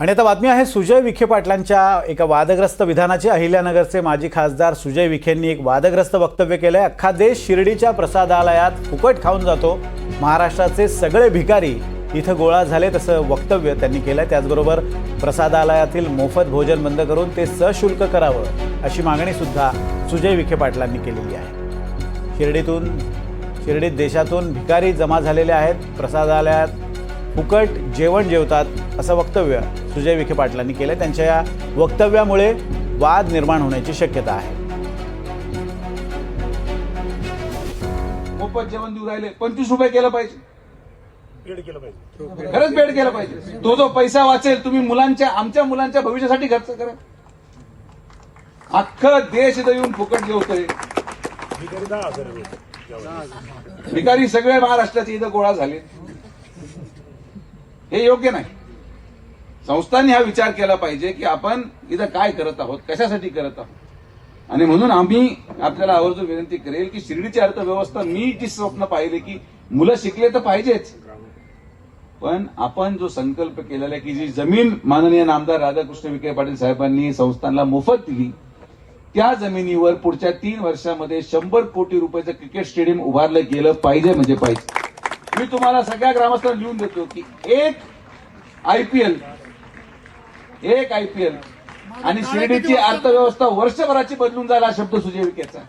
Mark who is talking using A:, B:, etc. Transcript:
A: आणि आता बातमी आहे सुजय विखे पाटलांच्या एका वादग्रस्त विधानाची। अहिल्यानगरचे माजी खासदार सुजय विखेंनी एक वादग्रस्त वक्तव्य केलंय। अख्खा देश शिर्डीच्या प्रसादालयात फुकट खाऊन जातो, महाराष्ट्राचे सगळे भिकारी इथं गोळा झाले, तसं वक्तव्य त्यांनी केलंय। त्याचबरोबर प्रसादालयातील मोफत भोजन बंद करून ते सशुल्क करावं अशी मागणी सुद्धा सुजय विखे पाटलांनी केलेली आहे। शिर्डीत देशातून भिकारी जमा झालेले आहेत, प्रसादालयात फुकट जेवण जेवतात असं वक्तव्य सुजय विखे पाटलांनी केलं। त्यांच्या या वक्तव्यामुळे वाद निर्माण होण्याची शक्यता आहे।
B: मोफत जेवण देऊ राहिले, 25 रुपये केलं पाहिजे, खरंच बेड केलं पाहिजे। तो जो पैसा वाचेल तुम्ही आमच्या मुलांच्या भविष्यासाठी खर्च करा। अख्खं देश इथं येऊन फुकट जेवतोय, भिकारी सगळे महाराष्ट्राचे इथं गोळा झाले, हे योग्य नाही। संस्थांनी हा विचार केला पाहिजे की आपण इथं काय करत आहोत, कशासाठी करत आहोत। आणि म्हणून आम्ही आपल्याला आवर्जून विनंती करेल की शिर्डीची अर्थव्यवस्था, मी जी स्वप्न पाहिले की मुलं शिकले तर पाहिजेच, पण आपण जो संकल्प केलेला आहे की जी जमीन माननीय नामदार राधाकृष्ण विखे पाटील साहेबांनी संस्थांना मोफत दिली, त्या जमिनीवर पुढच्या 3 वर्षामध्ये 100 कोटी रुपयाचं क्रिकेट स्टेडियम उभारलं गेलं पाहिजे म्हणजे पाहिजे। मी तुम्हाला सगळ्या ग्रामस्थांना लिहून देतो की एक आयपीएल आणि शिर्डीची अर्थव्यवस्था वर्षभराची बदलून जाईल हा शब्द सुजय विखेचा।